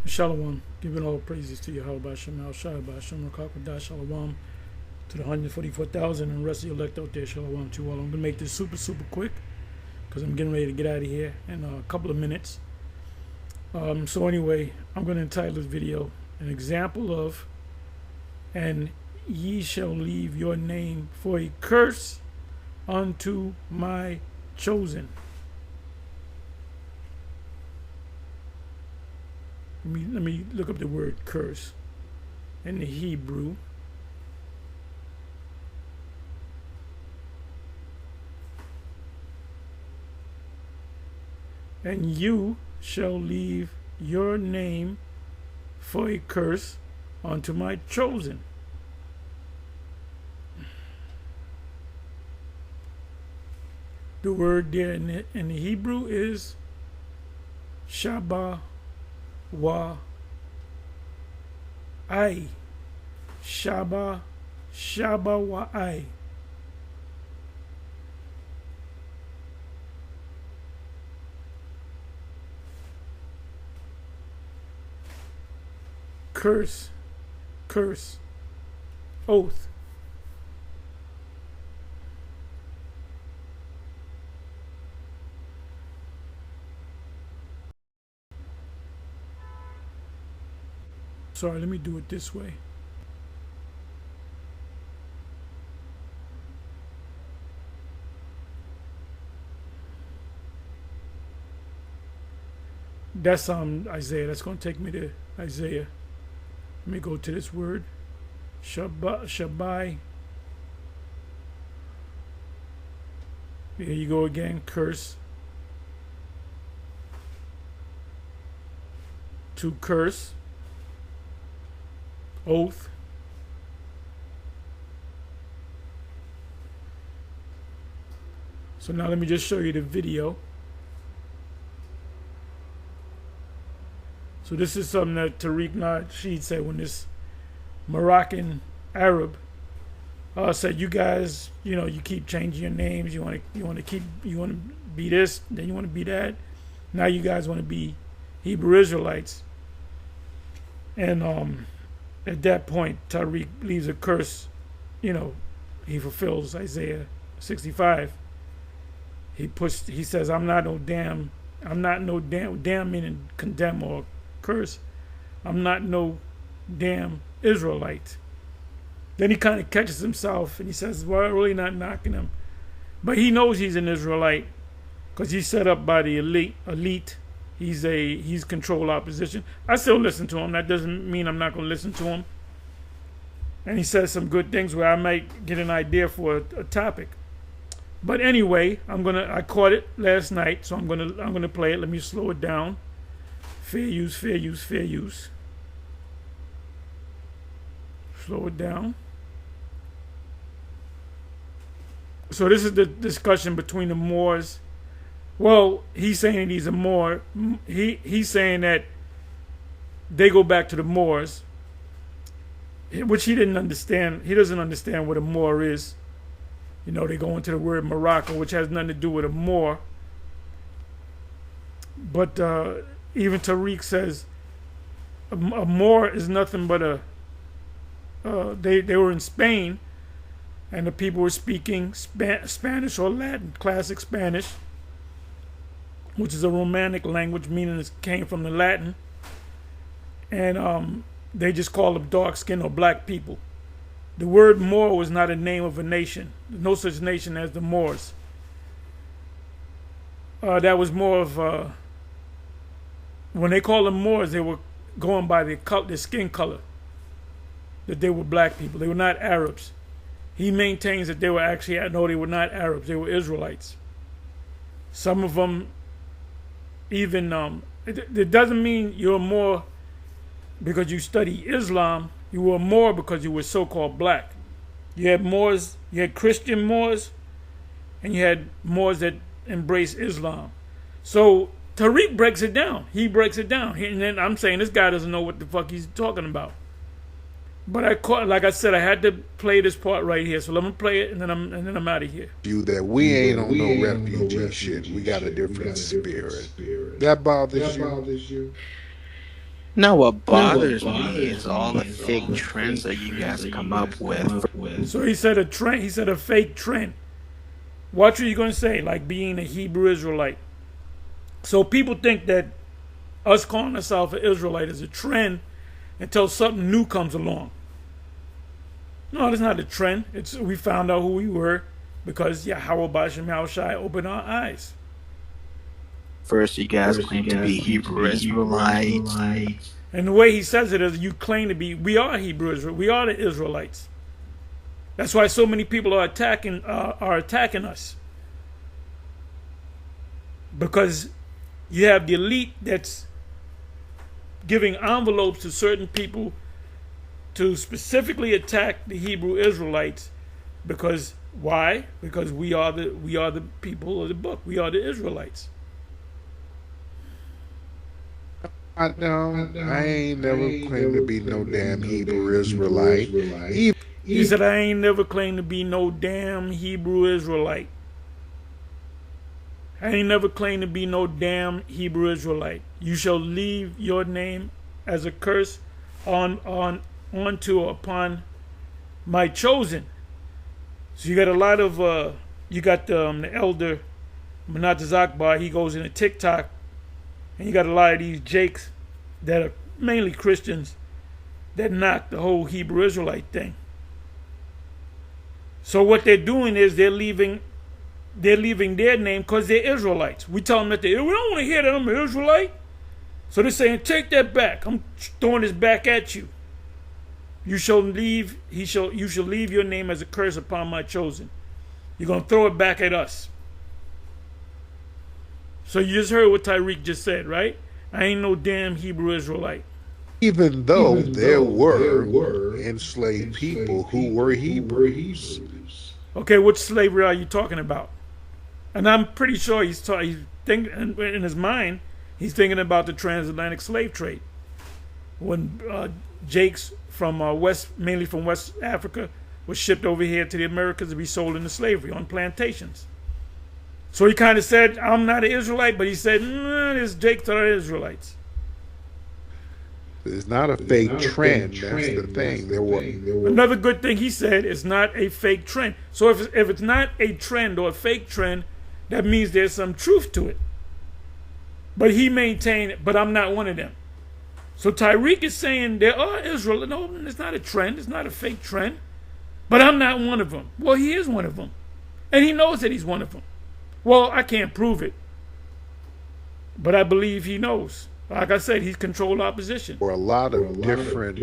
Shalom, giving all praises to Yahweh Bashem, Al Shai Bashem, Rakakwada, Shalom, to the 144,000 and the rest of the elect out there, Shalom to you all. I'm going to make this super quick because I'm getting ready to get out of here in a couple of minutes. So anyway, I'm going to entitle this video, An Example of, And ye shall leave your name for a curse unto my chosen. Let me look up the word curse in the Hebrew. And you shall leave your name for a curse unto my chosen. The word there in the Hebrew is Shabbat. Wa I Shaba wa I. Curse, oath. Sorry, let me do it this way. That's Isaiah. That's going to take me to Isaiah. Let me go to this word. Shabai. Here you go again. Curse. To curse. Oath. So now let me just show you the video. So this is something that Tariq Nasheed said when this Moroccan Arab said, "You guys, you keep changing your names. You want to be this, then you want to be that. Now you guys want to be Hebrew Israelites." And at that point, Tariq leaves a curse. He fulfills Isaiah 65. He says, "I'm not no damn meaning condemn or curse. I'm not no damn Israelite." Then he kind of catches himself and he says, "Well, I'm really not knocking him," but he knows he's an Israelite because he's set up by the elite. He's controlled opposition. I still listen to him. That doesn't mean I'm not going to listen to him. And he says some good things where I might get an idea for a topic. But anyway, I caught it last night, so I'm gonna play it. Let me slow it down. Fair use. Slow it down. So this is the discussion between the Moors. Well, he's saying he's a Moor. He's saying that they go back to the Moors, which he didn't understand. He doesn't understand what a Moor is. They go into the word Morocco, which has nothing to do with a Moor. But even Tariq says a Moor is nothing but they were in Spain, and the people were speaking Spanish or Latin, classic Spanish, which is a Romantic language, meaning it came from the Latin. And they just call them dark skin or black people. The word Moor was not a name of a nation. There's no such nation as the Moors. That was more of when they called them Moors, they were going by their skin color, that they were black people. They were not Arabs. He maintains that they were not Arabs. They were Israelites. Some of them even, it doesn't mean you're more because you study Islam. You were Moor because you were so-called black. You had Moors, you had Christian Moors, and you had Moors that embraced Islam. So Tariq breaks it down. He breaks it down. And then I'm saying this guy doesn't know what the fuck he's talking about. But like I said, I had to play this part right here. So let me play it, and then I'm out of here. You that we ain't on no refugee shit. We got a different spirit. That bothers you. Now, what bothers me is all the fake trends that you guys come up with. So he said a trend. He said a fake trend. What are you going to say? Like being a Hebrew Israelite. So people think that us calling ourselves an Israelite is a trend until something new comes along. No, it's not a trend. It's we found out who we were because Yahweh Bashem Yahushai opened our eyes. First, you guys claim to be Hebrew Israelites. And the way he says it is, you claim to be. We are Hebrew Israel. We are the Israelites. That's why so many people are attacking us, because you have the elite that's giving envelopes to certain people to specifically attack the Hebrew Israelites. Because why? Because we are the people of the book. We are the Israelites. I ain't never claimed to be no damn Hebrew Israelite. He said, I ain't never claimed to be no damn Hebrew Israelite. I ain't never claimed to be no damn Hebrew Israelite. You shall leave your name as a curse upon my chosen. So you got a lot of you got the elder Menatez Akbar. He goes into TikTok, and you got a lot of these jakes that are mainly Christians that knock the whole Hebrew Israelite thing. So what they're doing is they're leaving their name because they're Israelites. We tell them that we don't want to hear that I'm an Israelite. So they're saying, take that back. I'm throwing this back at you. You shall leave your name as a curse upon my chosen. You're gonna throw it back at us. So you just heard what Tariq just said, right? I ain't no damn Hebrew Israelite. Even though there were enslaved people who were Hebrews. Okay, what slavery are you talking about? And I'm pretty sure he's thinking in his mind, he's thinking about the transatlantic slave trade. When jakes from mainly from West Africa, was shipped over here to the Americas to be sold into slavery on plantations. So he kind of said, I'm not an Israelite, but he said, there's jakes that are Israelites. It's not a fake trend. That's the thing. Another good thing he said, it's not a fake trend. So if it's not a trend or a fake trend, that means there's some truth to it. But he maintained, but I'm not one of them. So Tariq is saying there are Israelites. No, it's not a trend. It's not a fake trend. But I'm not one of them. Well, he is one of them. And he knows that he's one of them. Well, I can't prove it. But I believe he knows. Like I said, he's controlled opposition. For a lot of different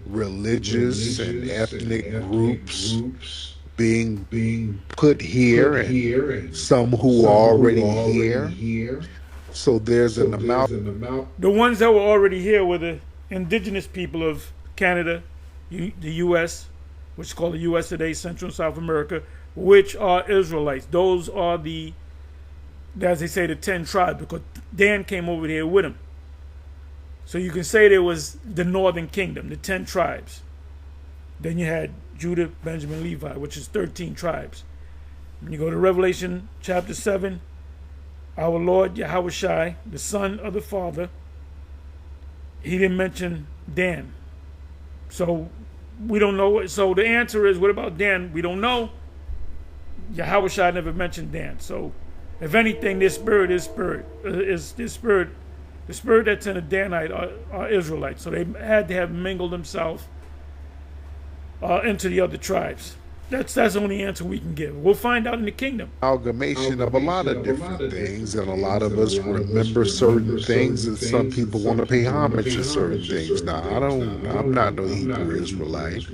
religious and ethnic groups being put here, and some who are already here. So there's an amount. The ones that were already here were the indigenous people of Canada, the U.S., which is called the U.S. today, Central and South America, which are Israelites. Those are as they say, the 10 tribes, because Dan came over here with him. So you can say there was the northern kingdom, the 10 tribes. Then you had Judah, Benjamin, Levi, which is 13 tribes. When you go to Revelation chapter 7, our Lord Yahushai, the Son of the Father, he didn't mention Dan. So we don't know. So the answer is, what about Dan? We don't know. Yahushai never mentioned Dan. So if anything, this spirit is this spirit. The spirit that's in a Danite are Israelites. So they had to have mingled themselves into the other tribes. That's the only answer we can give. We'll find out in the kingdom. Amalgamation of a lot of different things, and a lot of us remember certain things, and some people want to pay homage to certain things. Now, I'm not no Hebrew Israelite.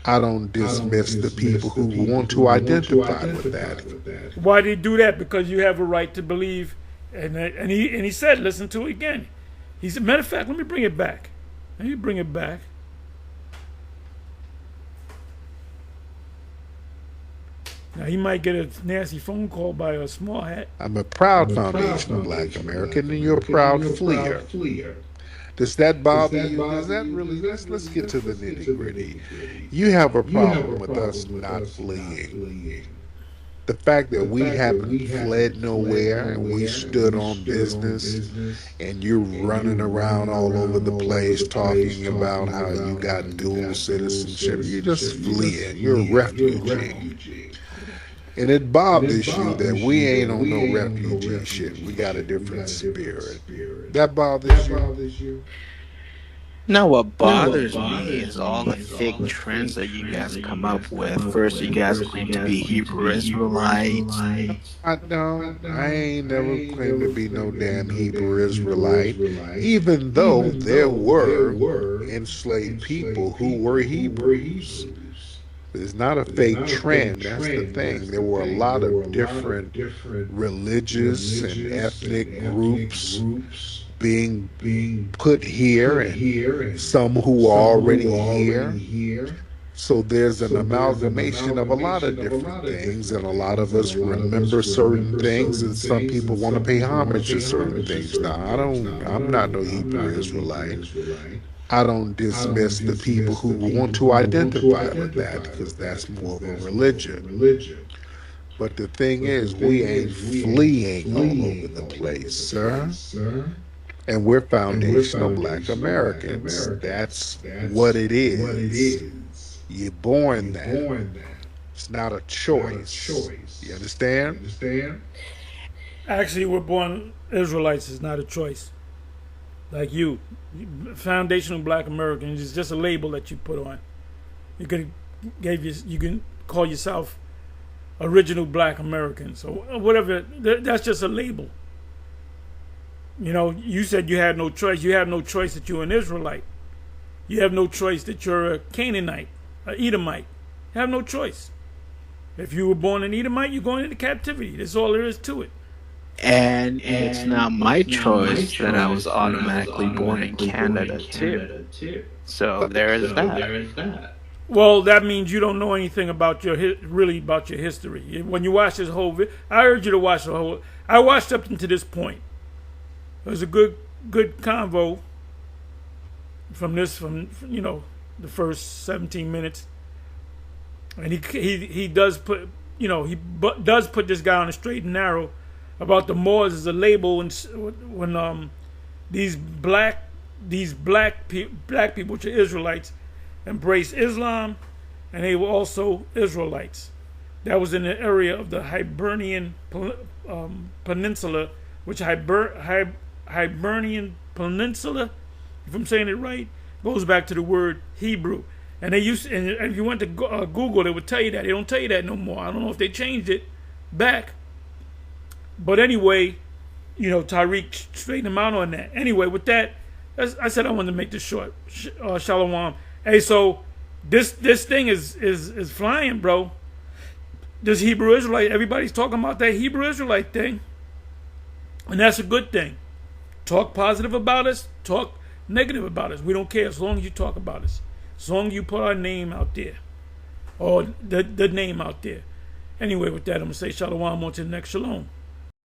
I don't dismiss the people who want to identify with that. Why did he do that? Because you have a right to believe. And he said, listen to it again. He said, matter of fact, let me bring it back. Now, he might get a nasty phone call by a small hat. I'm a proud foundational Black American, and you're a proud fleer. Does that bother you? Does that really? Let's get to the nitty gritty. You have a problem with us not fleeing. The fact that we haven't fled nowhere and we stood on business, and you're running around all over the place talking about how you got dual citizenship. You're just fleeing. You're a refugee. And it bothers you that we ain't on no refugee shit. We got a different spirit. That bothers you? Now, what bothers me is all the fake trends that you guys come up with. First, you guys claim to be Hebrew Israelites. I don't. I ain't never claimed to be no damn Hebrew Israelite, even though there were enslaved people who were Hebrews. It's not a fake trend. That's the thing. There were a lot of different religious and ethnic groups being put here, and some who are already here. So there's an amalgamation of a lot of different things, and a lot of us remember certain things, and some people want to pay homage to certain things. Now, I'm not no Hebrew Israelite. I don't dismiss the people who want to identify with that, because that's more of a religion. But the thing is, we ain't fleeing all over the place, sir. And we're foundational black Americans. That's what it is. You're born that. It's not a choice. You understand? Actually, we're born Israelites is not a choice. Like you, foundational black Americans is just a label that you put on. You can call yourself original black Americans or whatever. That's just a label. You know, you said you had no choice. You have no choice that you're an Israelite. You have no choice that you're a Canaanite, an Edomite. You have no choice. If you were born an Edomite, you're going into captivity. That's all there is to it. And it's not my choice that I was automatically born in Canada, too. So there is that. Well, that means you don't know anything about about your history. When you watch this whole I urge you to watch the whole. I watched up until this point. It was a good convo from the first 17 minutes, and he does put does put this guy on a straight and narrow about the Moors as a label, and when these black people, which are Israelites, embraced Islam, and they were also Israelites. That was in the area of the Hibernian Peninsula, which Hibernian Peninsula, if I'm saying it right, goes back to the word Hebrew. And they used, and if you went to Google, they would tell you that. They don't tell you that no more. I don't know if they changed it back. But anyway, Tariq straightened him out on that. Anyway, with that, I said I wanted to make this short. Shalom. Hey, so this thing is flying, bro. This Hebrew Israelite, everybody's talking about that Hebrew Israelite thing. And that's a good thing. Talk positive about us, talk negative about us. We don't care as long as you talk about us. As long as you put our name out there. Or the name out there. Anyway, with that, I'm going to say shalom on to the next shalom.